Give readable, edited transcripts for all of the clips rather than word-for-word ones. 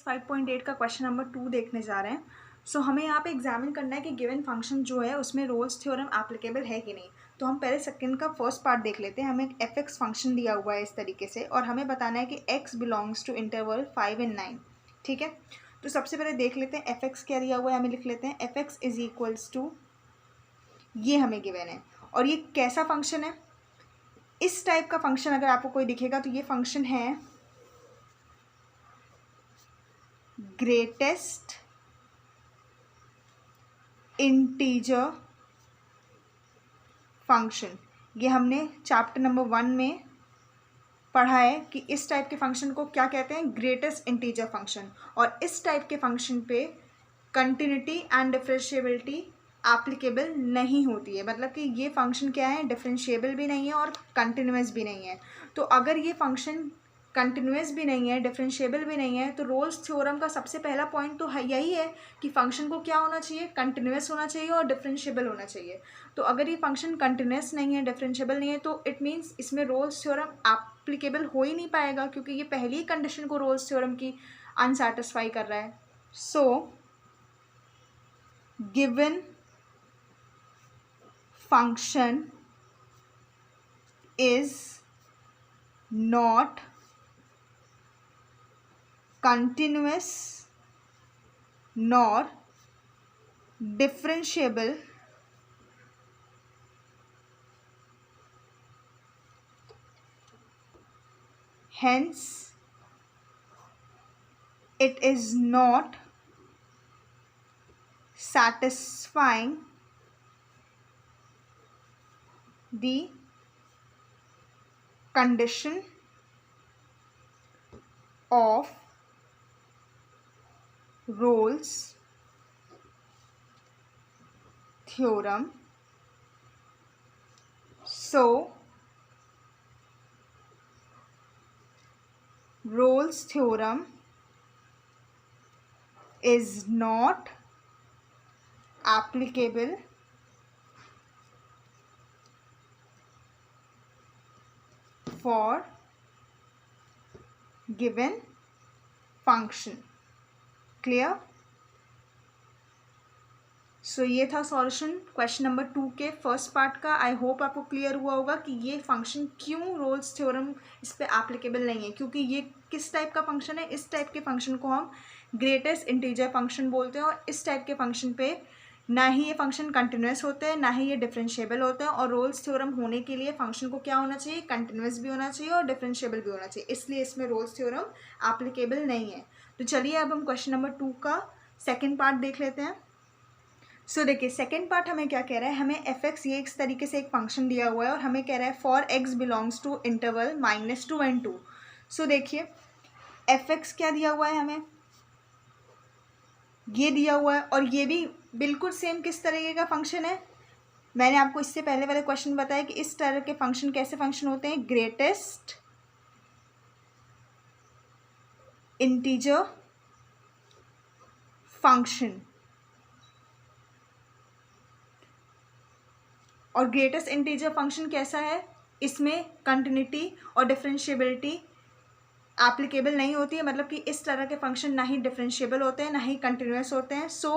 5.8 का question number 2 देखने जा रहे हैं। हमें यहाँ पे एग्जामिन करना है कि गिवन फंक्शन जो है उसमें रोल्स थ्योरम एप्लीकेबल है कि नहीं। तो हम पहले सेकंड का फर्स्ट पार्ट देख लेते हैं। हमें एक एफ एक्स फंक्शन दिया हुआ है इस तरीके से और हमें बताना है कि X belongs to interval 5 and 9। ठीक है, तो सबसे पहले देख लेते हैं एफ एक्स क्या दिया हुआ है। हमें लिख लेते हैं F X is equals to, ये हमें गिवन है और ये कैसा फंक्शन है। इस टाइप का फंक्शन अगर आपको कोई दिखेगा तो ये फंक्शन है ग्रेटेस्ट इंटीजर फंक्शन। ये हमने चैप्टर नंबर 1 में पढ़ा है कि इस टाइप के फंक्शन को क्या कहते हैं, ग्रेटेस्ट इंटीजर फंक्शन। और इस टाइप के फंक्शन पे कंटिन्यूटी एंड डिफरेंशिएबिलिटी एप्लीकेबल नहीं होती है। मतलब कि ये फंक्शन क्या है, डिफरेंशिएबल भी नहीं है और कंटिन्यूस भी नहीं है। तो अगर ये फंक्शन कंटिन्यूस भी नहीं है, डिफरेंशिएबल भी नहीं है, तो रोल्स थ्योरम का सबसे पहला पॉइंट तो यही है कि फंक्शन को क्या होना चाहिए, कंटिन्यूस होना चाहिए और डिफरेंशिएबल होना चाहिए। तो अगर ये फंक्शन कंटिन्यूस नहीं है, डिफरेंशिएबल नहीं है, तो इट मीन्स इसमें रोल्स थ्योरम एप्लीकेबल हो ही नहीं पाएगा, क्योंकि ये पहली ही कंडीशन को रोल्स थ्योरम की अनसैटिस्फाई कर रहा है। So given function is not continuous nor differentiable hence it is not satisfying the condition of Rolle's theorem. So Rolle's theorem is not applicable for given function. Clear. So ये था solution question number 2 के first part का। I hope आपको clear हुआ होगा कि ये function क्यों रोल्स थ्योरम इस पे एप्लीकेबल नहीं है, क्योंकि ये किस टाइप का फंक्शन है। इस टाइप के फंक्शन को हम ग्रेटेस्ट इंटीजर फंक्शन बोलते हैं और इस टाइप के फंक्शन पे ना ही ये फंक्शन कंटिन्यूस होते हैं, ना ही ये डिफरेंशिएबल होते हैं। और रोल्स थ्योरम होने के लिए फंक्शन को क्या होना चाहिए, कंटिन्यूस भी होना चाहिए और डिफरेंशिएबल भी होना चाहिए, इसलिए इसमें रोल्स थ्योरम एप्लीकेबल नहीं है। तो चलिए अब हम क्वेश्चन नंबर 2 का सेकेंड पार्ट देख लेते हैं। सो देखिए सेकेंड पार्ट हमें क्या कह रहा है, हमें एफ एक्स ये इस तरीके से एक फंक्शन दिया हुआ है और हमें कह रहा है for X belongs to interval -2 and 2। So देखिए एफ एक्स क्या दिया हुआ है, हमें ये दिया हुआ है और ये भी बिल्कुल सेम किस तरीके का फंक्शन है। मैंने आपको इससे पहले वाले क्वेश्चन बताया कि इस तरह के फंक्शन कैसे फंक्शन होते हैं, ग्रेटेस्ट इंटीजर फंक्शन। और ग्रेटेस्ट इंटीजर फंक्शन कैसा है, इसमें कंटिन्यूटी और डिफरेंशिएबिलिटी एप्लीकेबल नहीं होती है। मतलब कि इस तरह के फंक्शन ना ही डिफरेंशिएबल होते हैं ना ही कंटिन्यूस होते हैं। सो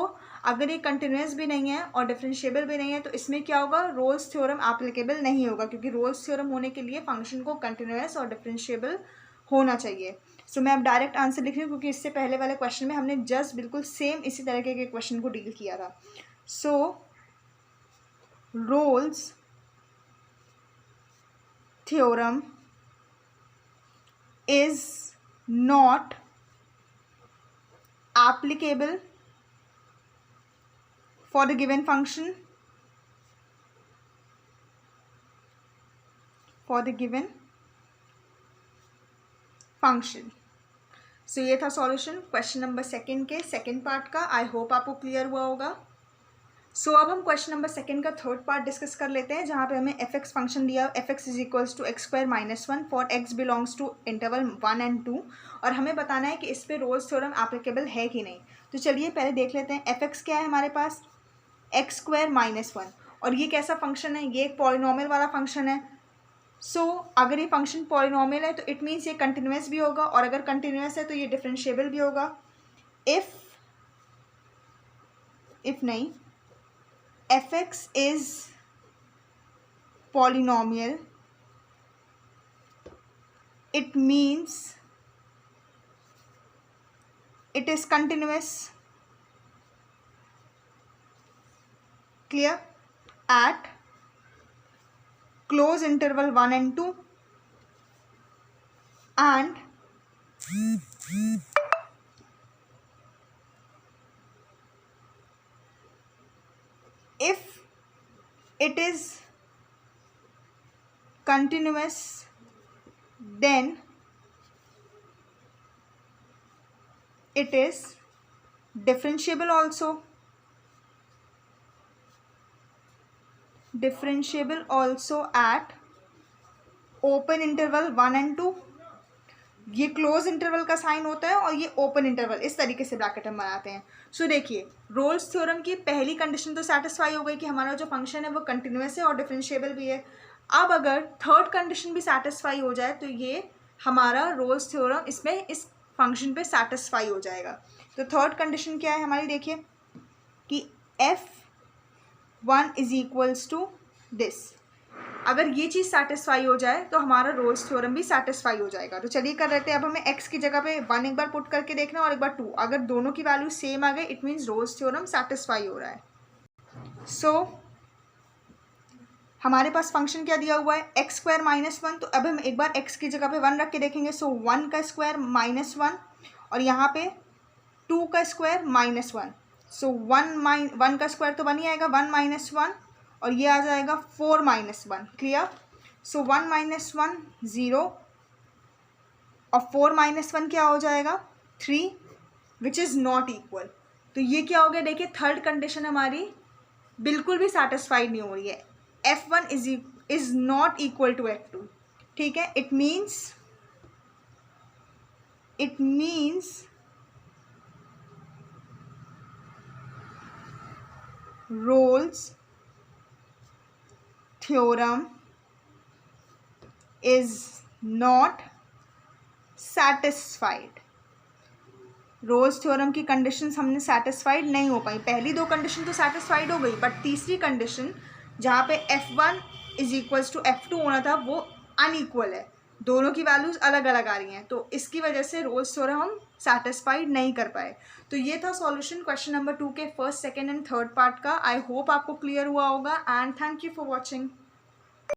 अगर ये कंटिन्यूस भी नहीं है और डिफरेंशिएबल भी नहीं है तो इसमें क्या होगा, रोल्स थ्योरम एप्लीकेबल नहीं होगा, क्योंकि रोल्स थ्योरम होने के लिए फंक्शन को कंटिन्यूस और डिफरेंशिएबल होना चाहिए। सो मैं अब डायरेक्ट आंसर लिख रही हूँ, क्योंकि इससे पहले वाले क्वेश्चन में हमने जस्ट बिल्कुल सेम इसी तरीके के क्वेश्चन को डील किया था। सो Rolle's theorem is not applicable for the given function, सो ये था सॉल्यूशन क्वेश्चन नंबर सेकेंड के सेकेंड पार्ट का। आई होप आपको क्लियर हुआ होगा। सो अब हम क्वेश्चन नंबर सेकेंड का थर्ड पार्ट डिस्कस कर लेते हैं, जहाँ पे हमें एफ एक्स फंक्शन दिया, F X is equals to X square -1 for X belongs to interval 1 and 2 और हमें बताना है कि इस पे रोल्स थ्योरम एप्लीकेबल है कि नहीं। तो चलिए पहले देख लेते हैं एफ एक्स क्या है हमारे पास, एक्स स्क्वायर -1 और ये कैसा फंक्शन है, ये एक पॉलिनोमियल वाला फंक्शन है। सो अगर ये फंक्शन पॉलिनोमियल है तो इट मीन्स ये कंटिन्यूस भी होगा और अगर कंटिन्यूस है तो ये डिफरेंशिएबल भी होगा। इफ नहीं, fx is polynomial, it means it is continuous. Clear? At close interval 1 and 2, and if it is continuous, then it is differentiable also. Differentiable also at open interval 1 and 2. ये close interval का sign होता है और ये open interval, इस तरीके से bracket हम बनाते हैं. सो देखिए, रोल्स थ्योरम की पहली कंडीशन तो सेटिस्फाई हो गई कि हमारा जो फंक्शन है वो कंटिन्यूस है और डिफरेंशिएबल भी है. अब अगर थर्ड कंडीशन भी सेटिस्फाई हो जाए तो ये हमारा रोल्स थ्योरम इसमें इस फंक्शन पे सेटिस्फाई हो जाएगा. तो थर्ड कंडीशन क्या है हमारी, देखिए कि f1 is equals to this. अगर ये चीज़ सेटिस्फाई हो जाए तो हमारा रोल्स थ्योरम भी सेटिस्फाई हो जाएगा. तो चलिए कर रहते हैं. अब हमें x की जगह पे 1 एक बार पुट करके देखना और एक बार 2. अगर दोनों की वैल्यू सेम आ गई it means Rolle's theorem satisfy हो रहा है. सो हमारे पास फंक्शन क्या दिया हुआ है, x स्क्वायर माइनस 1. तो अब हम एक बार x की जगह पे 1 रख के देखेंगे. सो 1 का स्क्वायर माइनस 1 और यहाँ पे 2 का स्क्वायर माइनस 1. सो 1 का स्क्वायर तो 1 ही आएगा, 1 माइनस 1 और ये आ जाएगा 4 माइनस 1. क्लियर? सो 1 माइनस 1 0 और 4 माइनस 1 क्या हो जाएगा 3, विच इज़ नॉट इक्वल. तो ये क्या हो गया, देखिए थर्ड कंडीशन हमारी बिल्कुल भी सेटिस्फाइड नहीं हो रही है. f1 is not equal to f2. ठीक है, it means Rolle's theorem is not satisfied. Rolle's theorem की कंडीशंस हमने सेटिस्फाइड नहीं हो पाई. पहली दो कंडीशन तो सेटिस्फाइड हो गई बट तीसरी कंडीशन जहाँ पे f1 is equals to f2 होना था वो अनइक्वल है. दोनों की वैल्यूज़ अलग अलग आ रही हैं तो इसकी वजह से रोल्स थ्योरम हम सेटिस्फाइड नहीं कर पाए. तो ये था सॉल्यूशन क्वेश्चन नंबर 2 के first, second and third part का. आई होप आपको क्लियर हुआ होगा and thank you for watching.